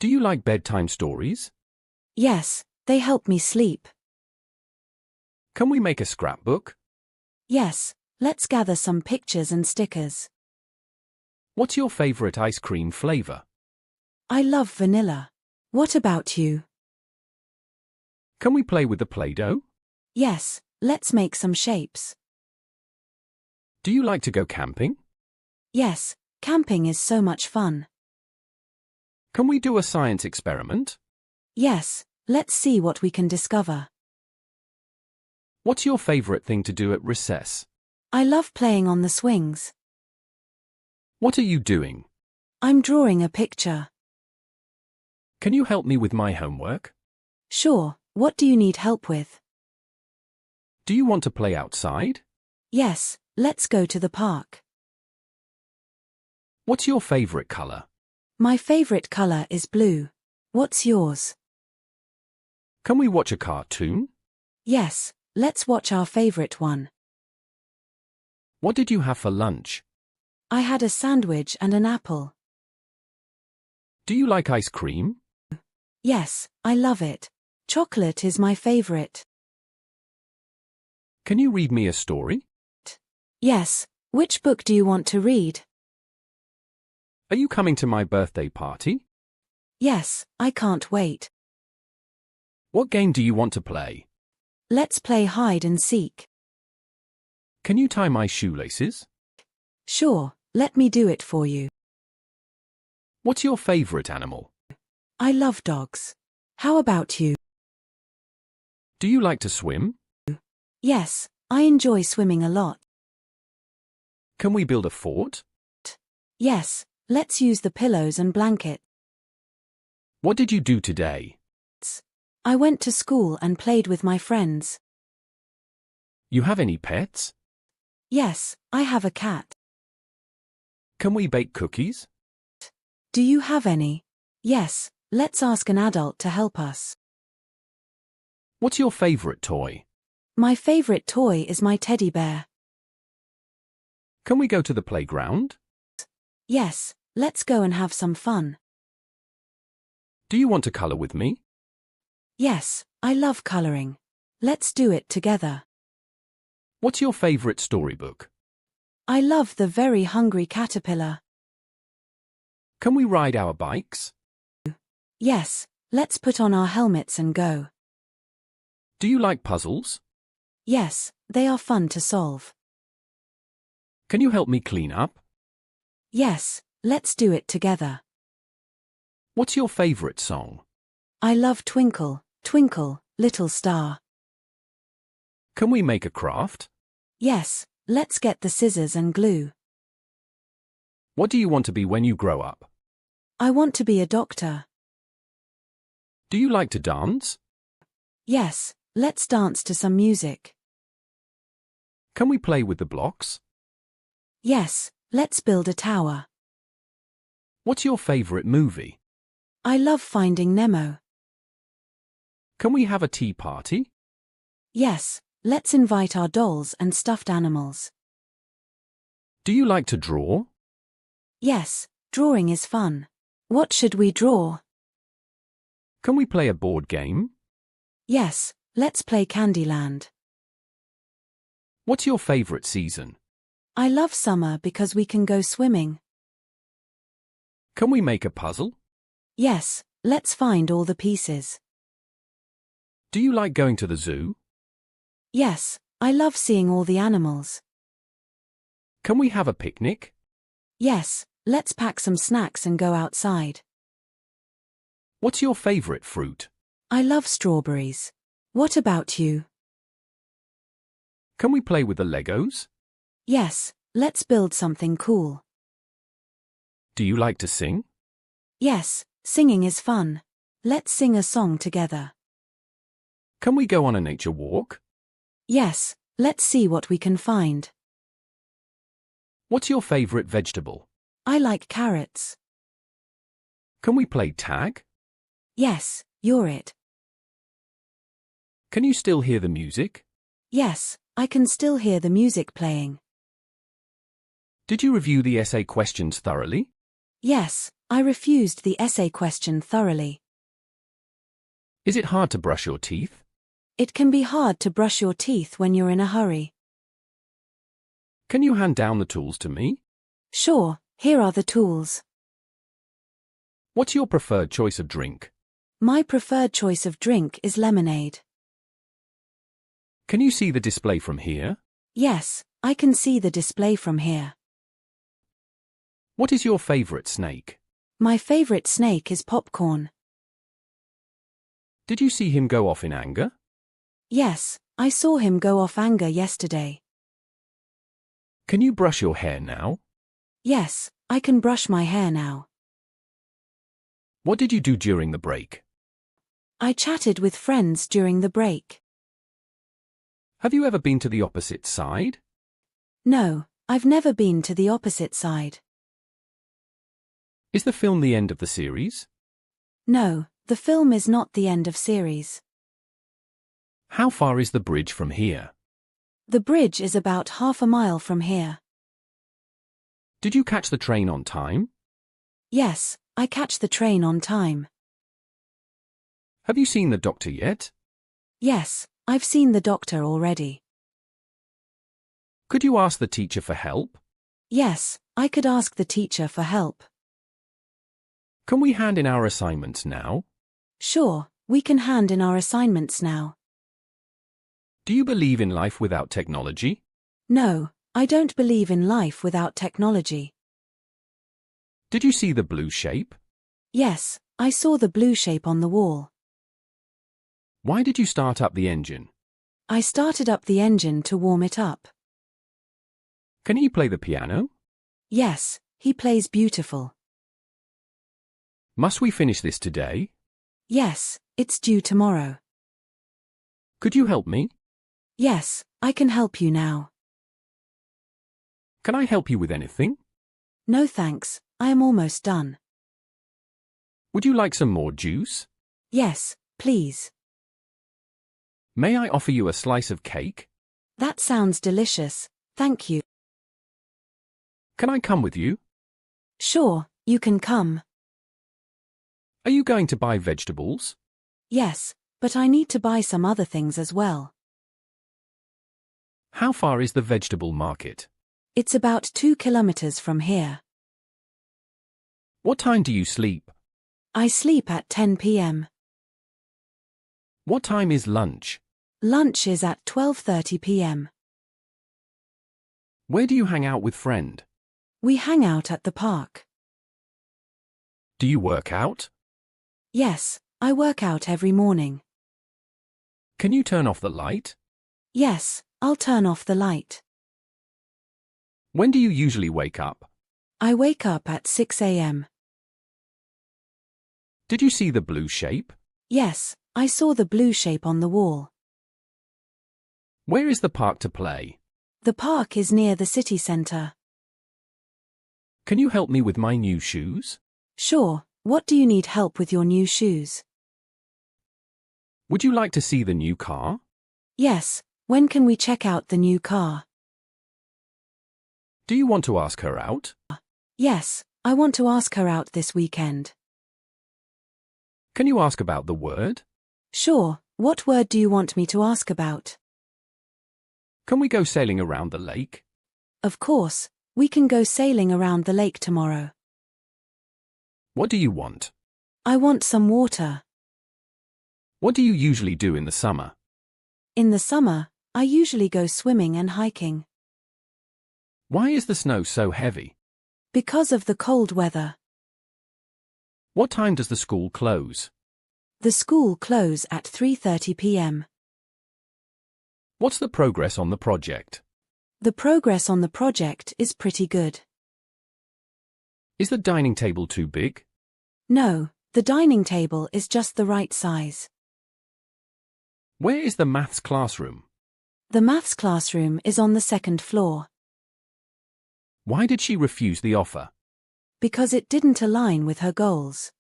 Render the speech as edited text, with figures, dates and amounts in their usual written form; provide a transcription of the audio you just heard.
Do you like bedtime stories? Yes, they help me sleep. Can we make a scrapbook? Yes, let's gather some pictures and stickers. What's your favorite ice cream flavor? I love vanilla. What about you? Can we play with the Play-Doh? Yes, let's make some shapes. Do you like to go camping? Yes, camping is so much fun. Can we do a science experiment? Yes, let's see what we can discover. What's your favorite thing to do at recess? I love playing on the swings. What are you doing? I'm drawing a picture. Can you help me with my homework? Sure, what do you need help with? Do you want to play outside? Yes, let's go to the park. What's your favorite color? My favorite color is blue. What's yours? Can we watch a cartoon? Yes, let's watch our favorite one. What did you have for lunch? I had a sandwich and an apple. Do you like ice cream? Yes, I love it. Chocolate is my favorite. Can you read me a story? Yes, which book do you want to read? Are you coming to my birthday party? Yes, I can't wait. What game do you want to play? Let's play hide and seek. Can you tie my shoelaces? Sure, let me do it for you. What's your favorite animal? I love dogs. How about you? Do you like to swim? Yes, I enjoy swimming a lot. Can we build a fort? Yes, let's use the pillows and blanket. What did you do today? I went to school and played with my friends. You have any pets? Yes, I have a cat. Can we bake cookies? Do you have any? Yes, let's ask an adult to help us. What's your favorite toy? My favorite toy is my teddy bear. Can we go to the playground? Yes, let's go and have some fun. Do you want to color with me? Yes, I love coloring. Let's do it together. What's your favorite storybook? I love The Very Hungry Caterpillar. Can we ride our bikes? Yes, let's put on our helmets and go. Do you like puzzles? Yes, they are fun to solve. Can you help me clean up? Yes, let's do it together. What's your favorite song? I love Twinkle, Twinkle, Little Star. Can we make a craft? Yes, let's get the scissors and glue. What do you want to be when you grow up? I want to be a doctor. Do you like to dance? Yes, let's dance to some music. Can we play with the blocks? Yes, let's build a tower. What's your favorite movie? I love Finding Nemo. Can we have a tea party? Yes, let's invite our dolls and stuffed animals. Do you like to draw? Yes, drawing is fun. What should we draw? Can we play a board game? Yes, let's play Candyland. What's your favorite season? I love summer because we can go swimming. Can we make a puzzle? Yes, let's find all the pieces. Do you like going to the zoo? Yes, I love seeing all the animals. Can we have a picnic? Yes, let's pack some snacks and go outside. What's your favorite fruit? I love strawberries. What about you? Can we play with the Legos? Yes, let's build something cool. Do you like to sing? Yes, singing is fun. Let's sing a song together. Can we go on a nature walk? Yes, let's see what we can find. What's your favorite vegetable? I like carrots. Can we play tag? Yes, you're it. Can you still hear the music? Yes, I can still hear the music playing. Did you review the essay questions thoroughly? Yes, I refused the essay question thoroughly. Is it hard to brush your teeth? It can be hard to brush your teeth when you're in a hurry. Can you hand down the tools to me? Sure, here are the tools. What's your preferred choice of drink? My preferred choice of drink is lemonade. Can you see the display from here? Yes, I can see the display from here. What is your favorite snake? My favorite snake is popcorn. Did you see him go off in anger? Yes, I saw him go off anger yesterday. Can you brush your hair now? Yes, I can brush my hair now. What did you do during the break? I chatted with friends during the break. Have you ever been to the opposite side? No, I've never been to the opposite side. Is the film the end of the series? No, the film is not the end of series. How far is the bridge from here? The bridge is about half a mile from here. Did you catch the train on time? Yes, I catch the train on time. Have you seen the doctor yet? Yes, I've seen the doctor already. Could you ask the teacher for help? Yes, I could ask the teacher for help. Can we hand in our assignments now? Sure, we can hand in our assignments now. Do you believe in life without technology? No, I don't believe in life without technology. Did you see the blue shape? Yes, I saw the blue shape on the wall. Why did you start up the engine? I started up the engine to warm it up. Can he play the piano? Yes, he plays beautiful. Must we finish this today? Yes, it's due tomorrow. Could you help me? Yes, I can help you now. Can I help you with anything? No thanks, I am almost done. Would you like some more juice? Yes, please. May I offer you a slice of cake? That sounds delicious, thank you. Can I come with you? Sure, you can come. Are you going to buy vegetables? Yes, but I need to buy some other things as well. How far is the vegetable market? It's about 2 kilometers from here. What time do you sleep? I sleep at 10 p.m. What time is lunch? Lunch is at 12:30 p.m. Where do you hang out with friend? We hang out at the park. Do you work out? Yes, I work out every morning. Can you turn off the light? Yes, I'll turn off the light. When do you usually wake up? I wake up at 6 a.m. Did you see the blue shape? Yes, I saw the blue shape on the wall. Where is the park to play? The park is near the city centre. Can you help me with my new shoes? Sure, what do you need help with your new shoes? Would you like to see the new car? Yes, when can we check out the new car? Do you want to ask her out? Yes, I want to ask her out this weekend. Can you ask about the word? Sure, what word do you want me to ask about? Can we go sailing around the lake? Of course, we can go sailing around the lake tomorrow. What do you want? I want some water. What do you usually do in the summer? In the summer, I usually go swimming and hiking. Why is the snow so heavy? Because of the cold weather. What time does the school close? The school close at 3:30 p.m. What's the progress on the project? The progress on the project is pretty good. Is the dining table too big? No, the dining table is just the right size. Where is the maths classroom? The maths classroom is on the second floor. Why did she refuse the offer? Because it didn't align with her goals.